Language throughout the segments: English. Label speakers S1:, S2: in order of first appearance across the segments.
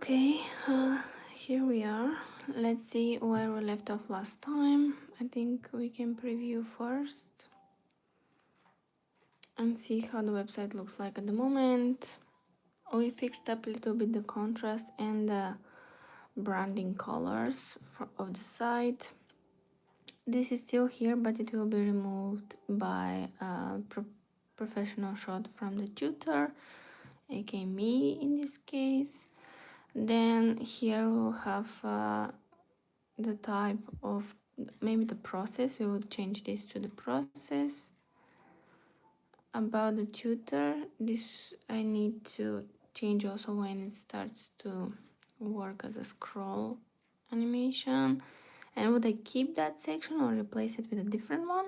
S1: Okay, here we are. Let's see where we left off last time. I think we can preview first and see how the website looks like at the moment. We fixed up a little bit the contrast and the branding colors of the site. This is still here, but it will be removed by a professional shot from the tutor, aka me in this case. Then here we'll have the type of, maybe the process. We would change this to the process. About the tutor, this I need to change also when it starts to work as a scroll animation. And would I keep that section or replace it with a different one?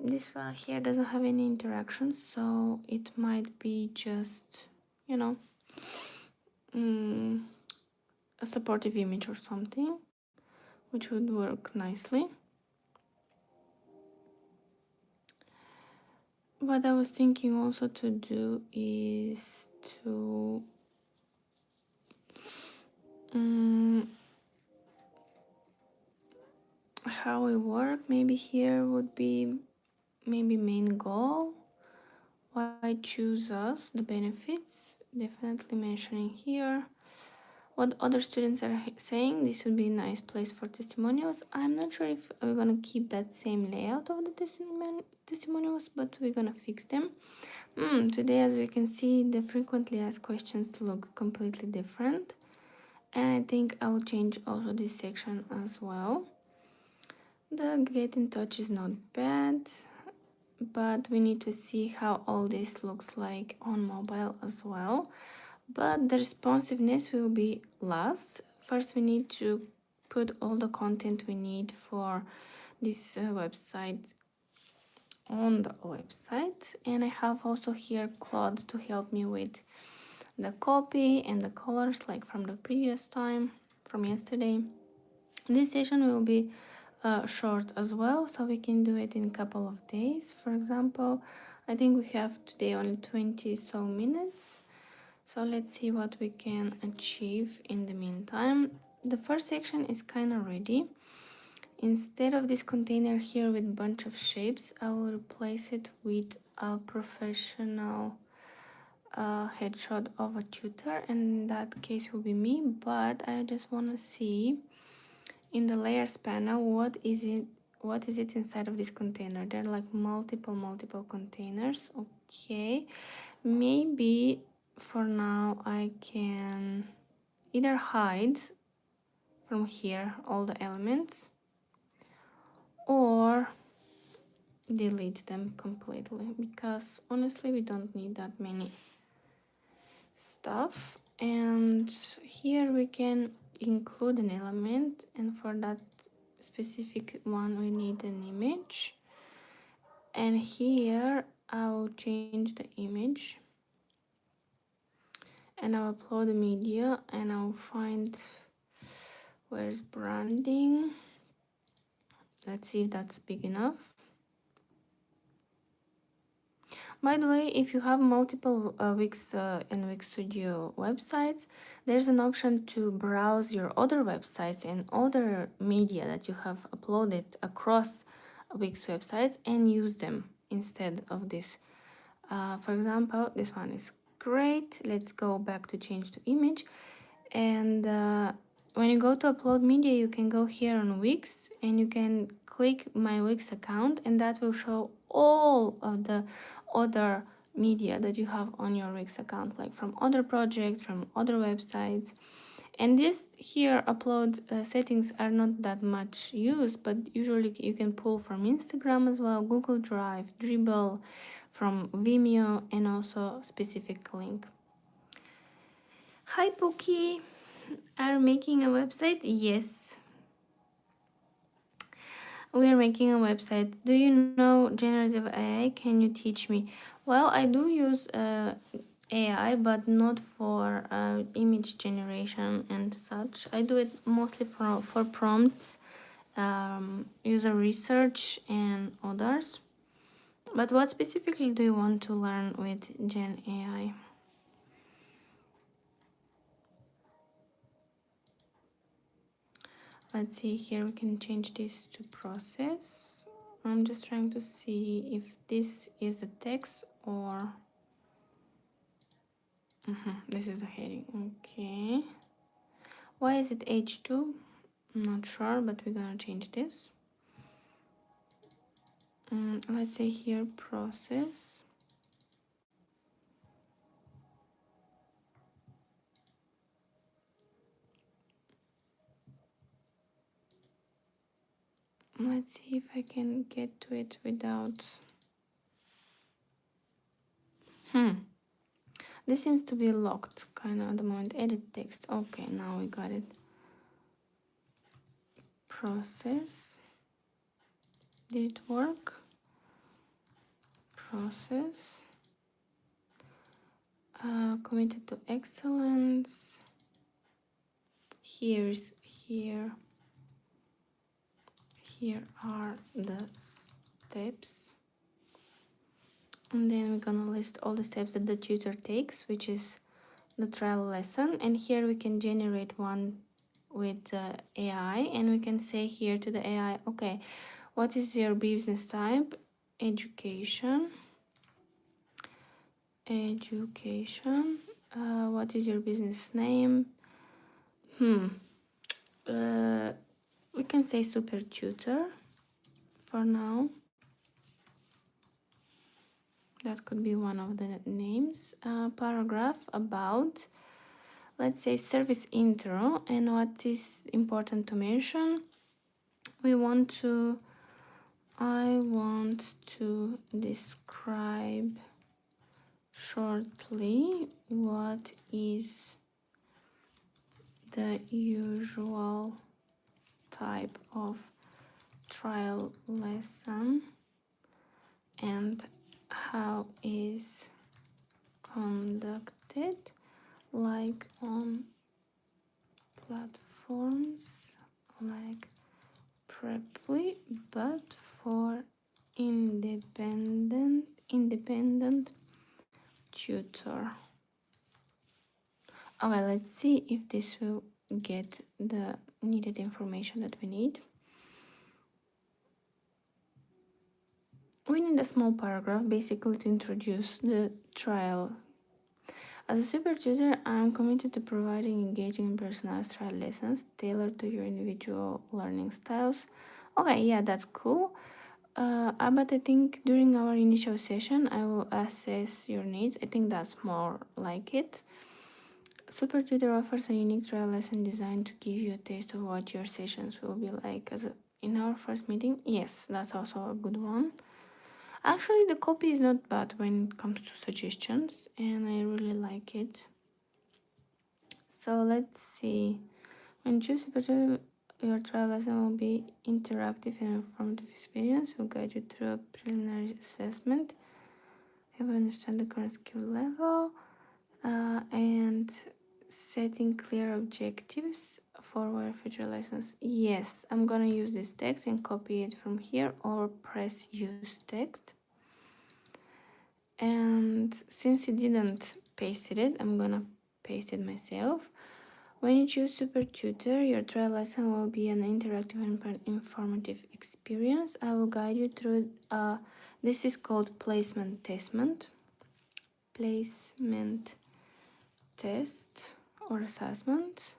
S1: This one here doesn't have any interaction, so it might be just, you know, a supportive image or something, which would work nicely. What I was thinking also to do is to how we work. Maybe here would be maybe main goal. Why choose us? The benefits, definitely mentioning here. What other students are saying, this would be a nice place for testimonials. I'm not sure if we're gonna keep that same layout of the testimonials, but we're gonna fix them. Today, as we can see, the frequently asked questions look completely different. And I think I will change also this section as well. The get in touch is not bad, but we need to see how all this looks like on mobile as well. But the responsiveness will be last. First, we need to put all the content we need for this website on the website. And I have also here Claude to help me with the copy and the colors, like from the previous time, from yesterday. This session will be short as well, so we can do it in a couple of days. For example, I think we have today only 20 so minutes. So let's see what we can achieve in the meantime. The first section is kind of ready. Instead of this container here with bunch of shapes, I will replace it with a professional headshot of a tutor, and in that case will be me. But I just want to see in the layers panel what is it inside of this container. There are like multiple containers. Okay, maybe for now I can either hide from here all the elements or delete them completely, because honestly we don't need that many stuff. And here we can include an element, and for that specific one we need an image. And here I'll change the image and I'll upload the media, and I'll find where's branding. Let's see if that's big enough. By the way, if you have multiple Wix and Wix Studio websites, there's an option to browse your other websites and other media that you have uploaded across Wix websites and use them instead of this. For example, this one is great. Let's go back to change to image. And when you go to upload media, you can go here on Wix and you can click my Wix account, and that will show all of the other media that you have on your Wix account, like from other projects, from other websites. And this here upload settings are not that much used, but usually you can pull from Instagram as well, Google Drive, Dribbble, from Vimeo, and also specific link. Hi Pookie, are you making a website? Yes, we are making a website. Do you know generative AI? Can you teach me? Well, I do use AI, but not for image generation and such. I do it mostly for prompts, user research, and others. But what specifically do you want to learn with Gen AI? Let's see here, we can change this to process. I'm just trying to see if this is the text or this is the heading. Okay, why is it H2? I'm not sure, but we're gonna change this. Let's say here process. Let's see if I can get to it without this seems to be locked kind of at the moment. Edit text. Okay, now we got it. Process. Did it work? Process. Committed to excellence. Here are the steps, and then we're gonna list all the steps that the tutor takes, which is the trial lesson. And here we can generate one with AI, and we can say here to the AI, okay, what is your business type? Education. What is your business name? We can say super tutor for now. That could be one of the names. Paragraph about, let's say, service intro. And what is important to mention, I want to describe shortly what is the usual type of trial lesson and how is conducted, like on platforms like Preply, but for independent tutor. Okay, let's see if this will get the needed information that we need. We need a small paragraph basically to introduce the trial. As a super tutor, I'm committed to providing engaging and personalized trial lessons tailored to your individual learning styles. Okay, yeah, that's cool. But I think during our initial session, I will assess your needs. I think that's more like it. Super Tutor offers a unique trial lesson designed to give you a taste of what your sessions will be like. In our first meeting, yes, that's also a good one. Actually, the copy is not bad when it comes to suggestions, and I really like it. So let's see. When you choose Super Tutor, your trial lesson will be interactive and informative experience. We'll guide you through a preliminary assessment, help you understand the current skill level, and setting clear objectives for our future lessons. Yes, I'm gonna use this text and copy it from here or press use text. And since it didn't paste it, I'm gonna paste it myself. When you choose Super Tutor, your trial lesson will be an interactive and informative experience. I will guide you through this is called placement test or assessment.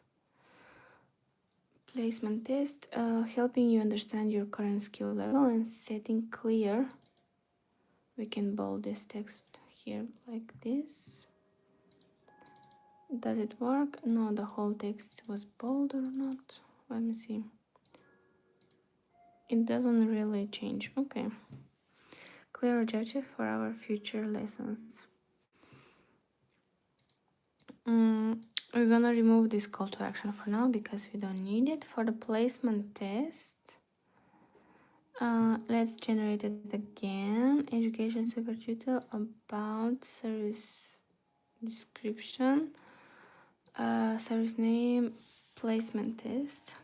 S1: Placement test, helping you understand your current skill level and setting clear. We can bold this text here like this. Does it work? No, the whole text was bold or not. Let me see. It doesn't really change. Okay. Clear objectives for our future lessons. We're gonna remove this call to action for now because we don't need it. For the placement test, let's generate it again. Education super tutor about service description, service name, placement test.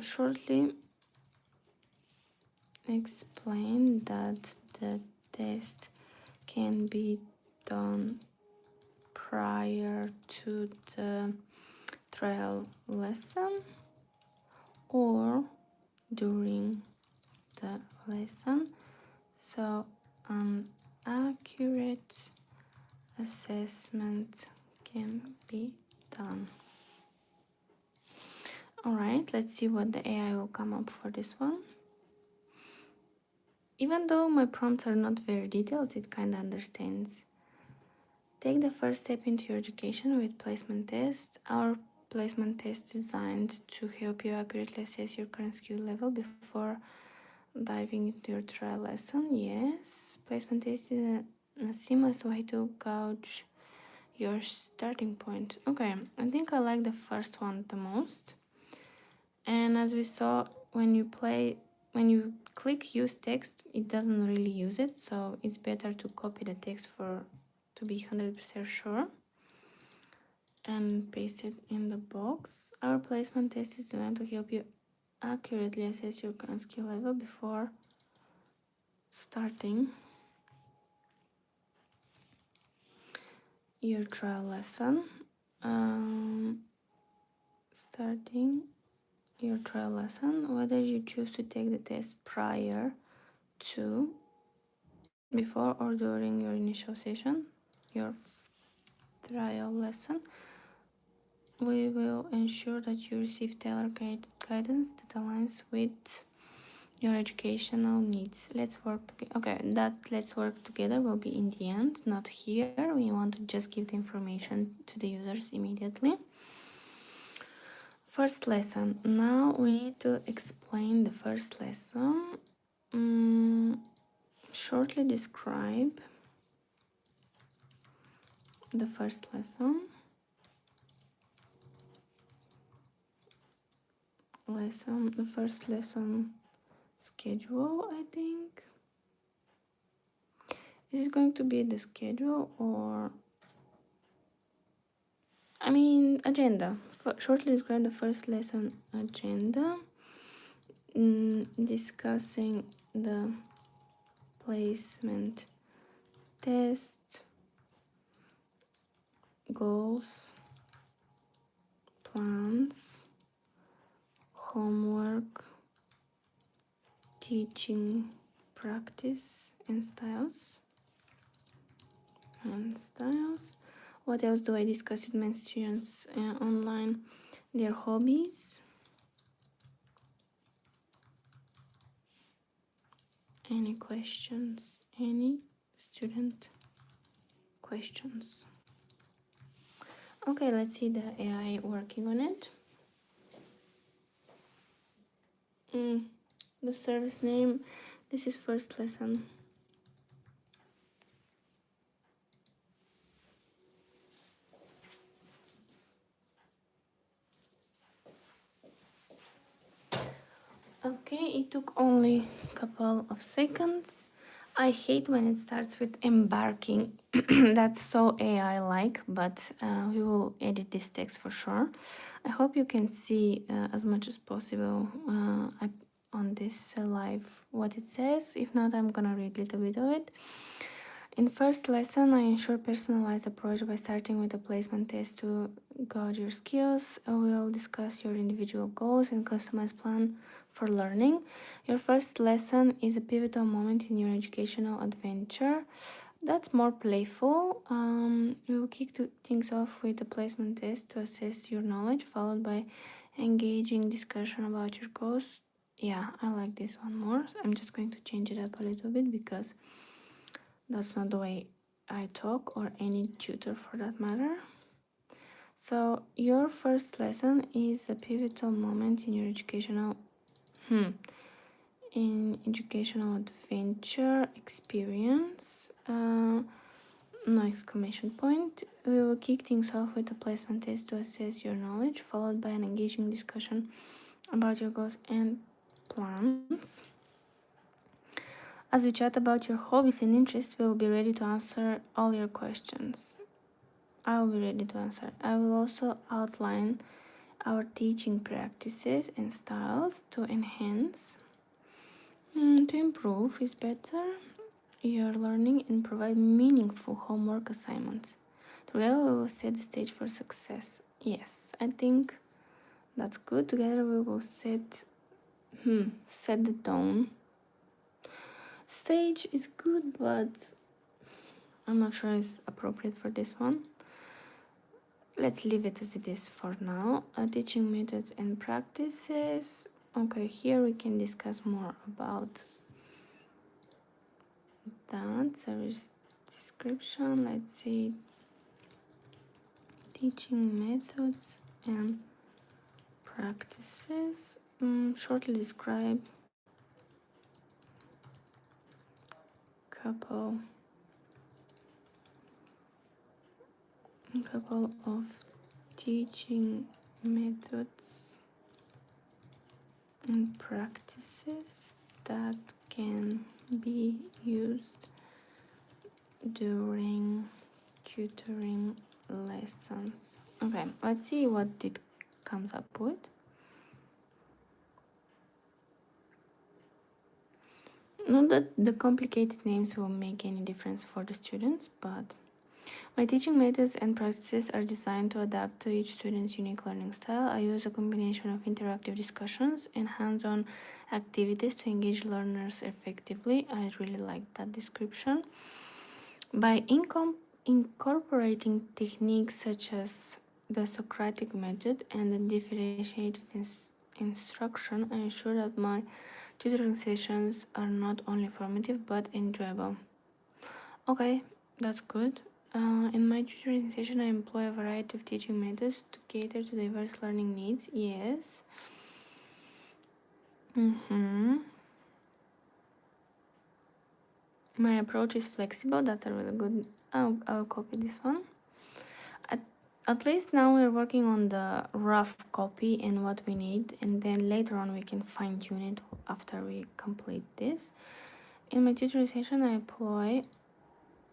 S1: Shortly explain that the test can be done prior to the trial lesson or during the lesson, so an accurate assessment can be done. All right, let's see what the AI will come up for this one. Even though my prompts are not very detailed, it kind of understands. Take the first step into your education with placement test. Our placement test designed to help you accurately assess your current skill level before diving into your trial lesson. Yes, placement test is a seamless way to gauge your starting point. Okay, I think I like the first one the most. And as we saw, when you click use text, it doesn't really use it, so it's better to copy the text to be 100% sure and paste it in the box. Our placement test is designed to help you accurately assess your current skill level before starting your trial lesson. Starting your trial lesson, whether you choose to take the test prior to, before, or during your initial session, your trial lesson, we will ensure that you receive tailored guidance that aligns with your educational needs. Let's work together. Okay, that let's work together will be in the end, not here. We want to just give the information to the users immediately. First lesson. Now we need to explain the first lesson. Shortly describe the first lesson. The first lesson schedule, I think. Is it going to be the schedule or agenda? Shortly describe the first lesson agenda. Discussing the placement test, goals, plans, homework, teaching practice and styles. What else do I discuss with my students online? Their hobbies, any questions, any student questions. Okay, let's see the AI working on it. The service name, this is first lesson. Okay, it took only a couple of seconds. I hate when it starts with embarking. That's so AI-like, but we will edit this text for sure. I hope you can see as much as possible on this live what it says. If not, I'm gonna read a little bit of it. In first lesson, I ensure personalized approach by starting with a placement test to gauge your skills. We'll discuss your individual goals and customized plan for learning. Your first lesson is a pivotal moment in your educational adventure. That's more playful. We will kick things off with a placement test to assess your knowledge, followed by engaging discussion about your goals. Yeah, I like this one more. I'm just going to change it up a little bit because that's not the way I talk, or any tutor for that matter. So your first lesson is a pivotal moment in your educational adventure experience. No exclamation point. We will kick things off with a placement test to assess your knowledge, followed by an engaging discussion about your goals and plans. As we chat about your hobbies and interests, we will be ready to answer all your questions. I will be ready to answer. I will also outline our teaching practices and styles to enhance, to improve is better, your learning and provide meaningful homework assignments. Together we will set the stage for success. Yes, I think that's good. Together we will set the tone. Stage is good, but I'm not sure it's appropriate for this one. Let's leave it as it is for now. Teaching methods and practices. Okay, here we can discuss more about that. Service description. Let's see. Teaching methods and practices. Shortly describe couple of teaching methods and practices that can be used during tutoring lessons. Okay, let's see what it comes up with. Not that the complicated names will make any difference for the students, but my teaching methods and practices are designed to adapt to each student's unique learning style. I use a combination of interactive discussions and hands-on activities to engage learners effectively. I really like that description. By incorporating techniques such as the Socratic method and the differentiated instruction, I ensure that my tutoring sessions are not only formative but enjoyable. Okay, that's good. In my tutoring session, I employ a variety of teaching methods to cater to diverse learning needs. Yes. My approach is flexible. That's a really good. I'll copy this one. At least now we're working on the rough copy and what we need, and then later on we can fine tune it after we complete this. In my tutoring session,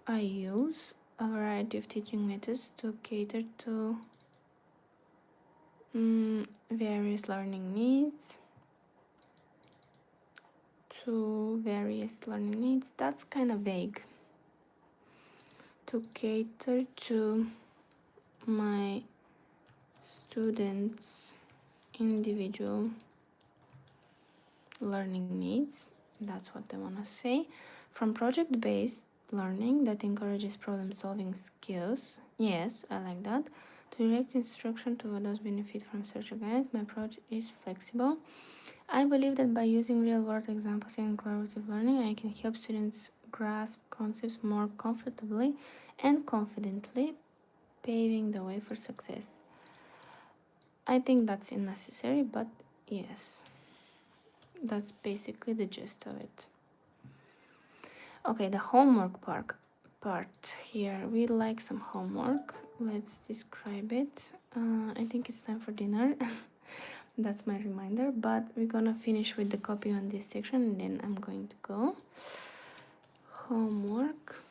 S1: I use a variety of teaching methods to cater to various learning needs. That's kind of vague. To cater to my students' individual learning needs. That's what I want to say. From project-based learning that encourages problem-solving skills. Yes, I like that. To direct instruction to those benefit from such a guidance, my approach is flexible. I believe that by using real-world examples and collaborative learning, I can help students grasp concepts more comfortably and confidently, paving the way for success. I think that's unnecessary, but yes, that's basically the gist of it. Okay, the homework part here. We like some homework. Let's describe it. I think it's time for dinner. That's my reminder, but we're gonna finish with the copy on this section and then I'm going to go. Homework.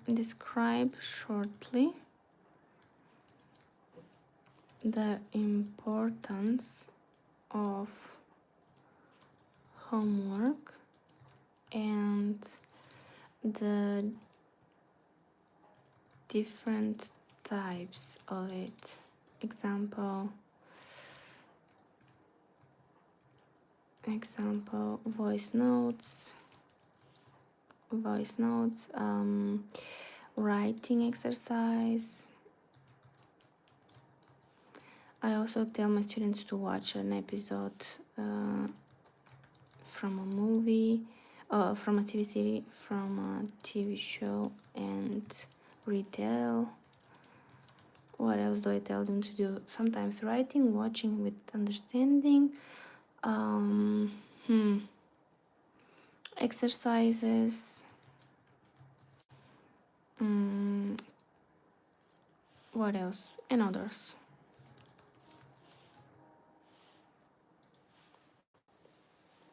S1: Describe shortly the importance of homework and the different types of it. Example, voice notes, writing exercise. I also tell my students to watch an episode from a movie, from a TV series, from a TV show, and retell. What else do I tell them to do? Sometimes writing, watching with understanding, exercises, what else, and others.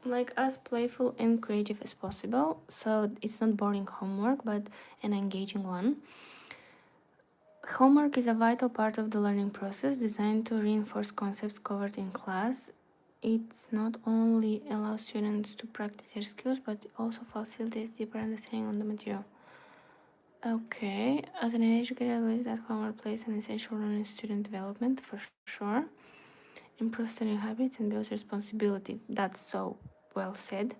S1: Like as playful and creative as possible, so it's not boring homework but an engaging one. Homework is a vital part of the learning process, designed to reinforce concepts covered in class. It's not only allows students to practice their skills but it also facilitates deeper understanding of the material. Okay, as an educator, I believe that homework plays an essential role in student development for sure. Improve studying habits and build responsibility. That's so well said.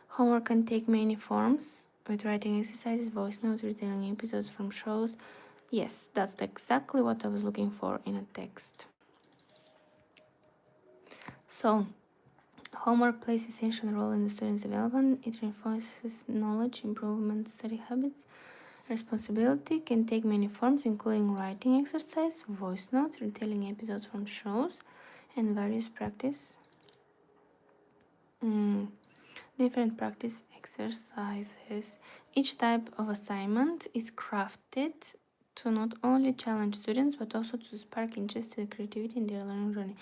S1: Homework can take many forms, with writing exercises, voice notes, retelling episodes from shows. Yes, that's exactly what I was looking for in a text. So, homework plays essential role in the student's development. It reinforces knowledge, improvement, study habits. Responsibility can take many forms, including writing exercise, voice notes, retelling episodes from shows, and various practice. Mm, Different practice exercises. Each type of assignment is crafted to not only challenge students but also to spark interest and creativity in their learning journey.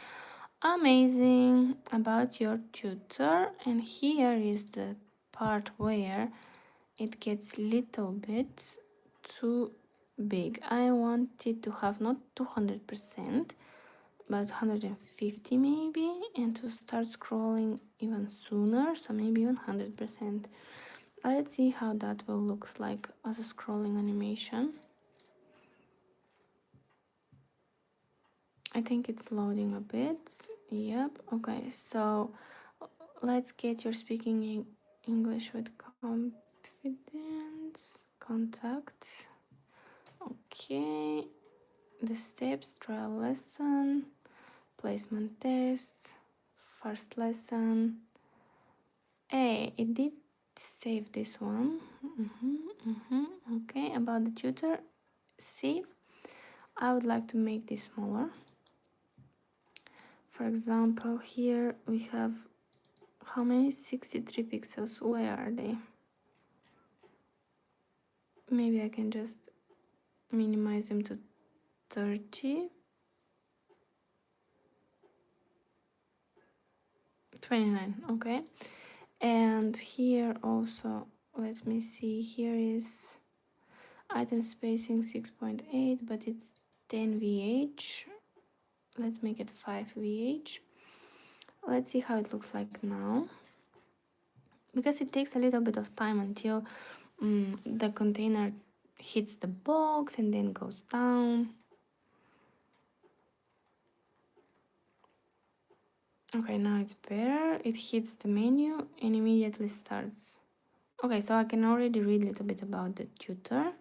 S1: Amazing about your tutor, and here is the part where it gets little bit too big. I want it to have not 200% but 150 maybe, and to start scrolling even sooner, so maybe even 100%. Let's see how that will looks like as a scrolling animation. I think it's loading a bit. Yep. Okay, so let's get your speaking English with confidence. Contact. Okay, the steps, trial lesson, placement test, first lesson. Hey, it did save this one. Okay, about the tutor. See, I would like to make this smaller. For example, here we have how many? 63 pixels. Where are they? Maybe I can just minimize them to 30. 29, okay. And here also, let me see, here is item spacing 6.8, but it's 10 VH. Let's make it 5 VH. Let's see how it looks like now, because it takes a little bit of time until the container hits the box and then goes down. Okay, now it's better. It hits the menu and immediately starts. Okay, so I can already read a little bit about the tutor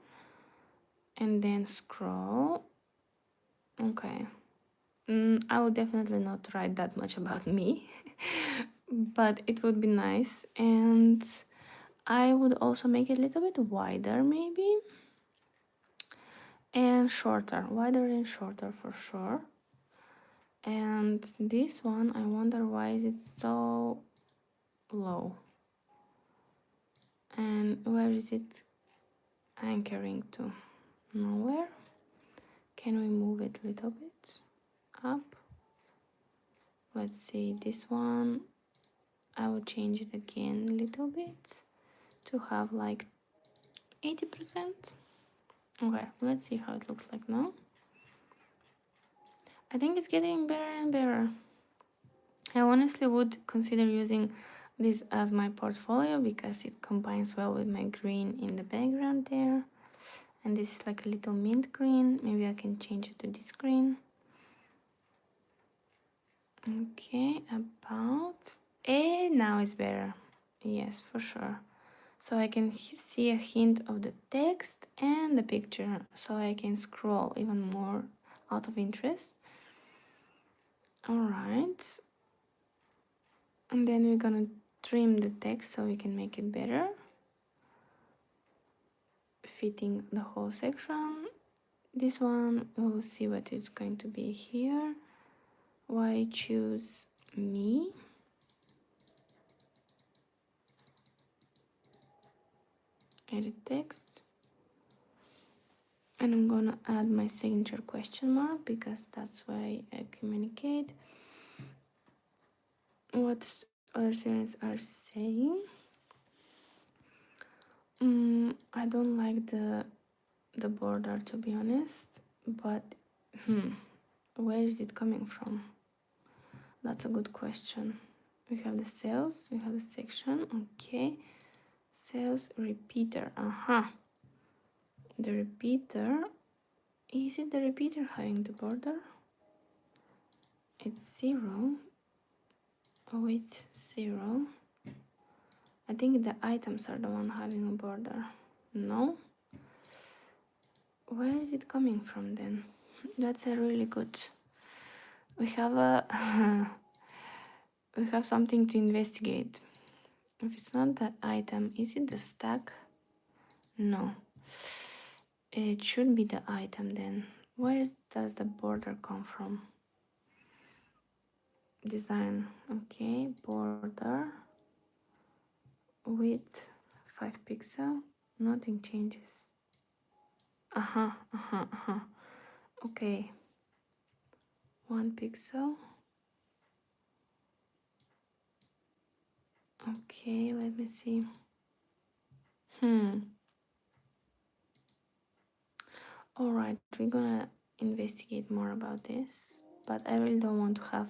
S1: and then scroll. Okay. I would definitely not write that much about me, but it would be nice. And I would also make it a little bit wider, maybe, and shorter, wider and shorter for sure. And this one, I wonder why is it so low, and where is it anchoring to? Nowhere. Can we move it a little bit up? Let's see, this one, I will change it again a little bit to have like 80%. Okay, let's see how it looks like now. I think it's getting better and better. I honestly would consider using this as my portfolio because it combines well with my green in the background there. And this is like a little mint green. Maybe I can change it to this green. Okay, about. And now it's better. Yes, for sure. So I can see a hint of the text and the picture, so I can scroll even more out of interest. All right, and then we're gonna trim the text so we can make it better, fitting the whole section. This one, we'll see what it's going to be here. Why choose me? Edit text. And I'm gonna add my signature question mark because that's why I communicate what other students are saying. I don't like the border, to be honest, but where is it coming from? That's a good question. We have the cells, we have the section, okay. Cells repeater, The repeater, is it the repeater having the border? It's 0 with 0. I think the items are the one having a border. No? Where is it coming from then? That's a really good. We have a we have something to investigate. If it's not that item, is it the stack? No. It should be the item then. Where does the border come from? Design. Okay, border width 5 pixel. Nothing changes. Okay. 1 pixel. Okay, let me see. All right, we're gonna investigate more about this, but I really don't want to have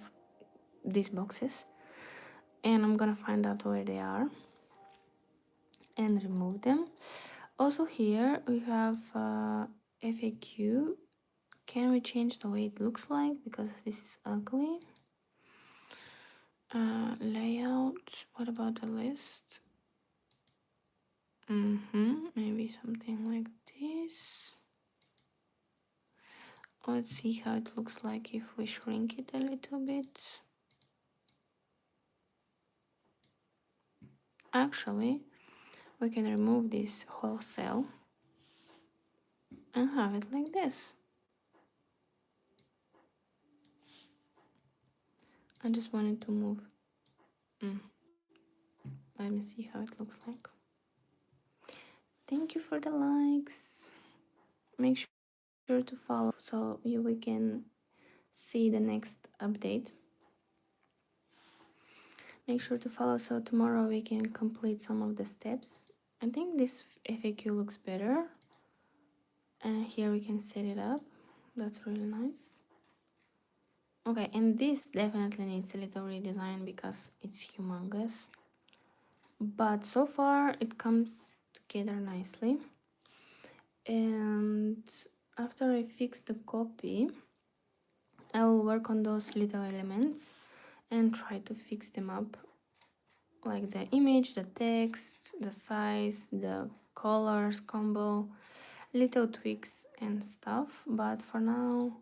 S1: these boxes, and I'm gonna find out where they are and remove them. Also here we have FAQ. Can we change the way it looks like, because this is ugly? Layout, what about the list? Maybe something like this. Let's see how it looks like if we shrink it a little bit. Actually, we can remove this whole cell and have it like this. I just wanted to move. Let me see how it looks like. Thank you for the likes. Make sure to follow so we can see the next update. Make sure to follow so tomorrow we can complete some of the steps. I think this FAQ looks better. And here we can set it up. That's really nice. Okay, and this definitely needs a little redesign because it's humongous. But so far it comes together nicely. And after I fix the copy, I will work on those little elements and try to fix them up, like the image, the text, the size, the colors combo, little tweaks and stuff. But for now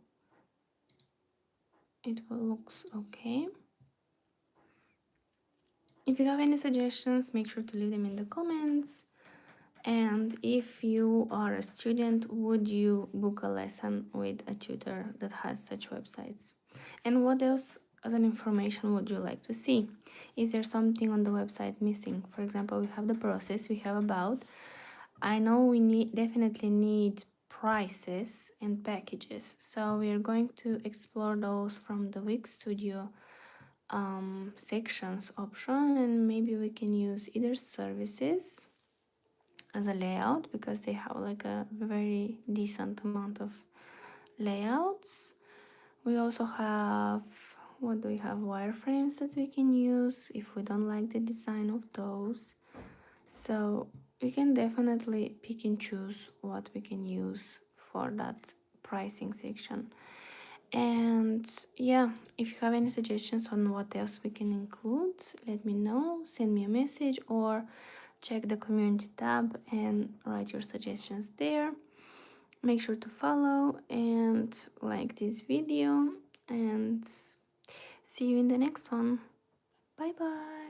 S1: it looks okay. If you have any suggestions, make sure to leave them in the comments. And if you are a student, would you book a lesson with a tutor that has such websites? And what else as an information would you like to see? Is there something on the website missing? For example, we have the process, we have about. I know we definitely need prices and packages, so we are going to explore those from the Wix Studio sections option, and maybe we can use either services as a layout because they have like a very decent amount of layouts. We also have, what do we have, wireframes that we can use if we don't like the design of those. So we can definitely pick and choose what we can use for that pricing section. And yeah, if you have any suggestions on what else we can include, let me know, send me a message or check the community tab and write your suggestions there. Make sure to follow and like this video, and see you in the next one. Bye bye.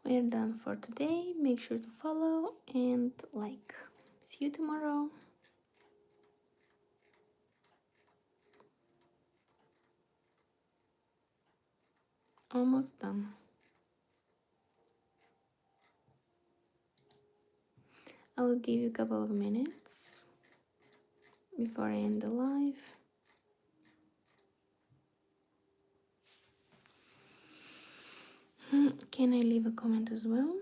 S1: We're done for today. Make sure to follow and like. See you tomorrow. Almost done. I will give you a couple of minutes before I end the live. Can I leave a comment as well?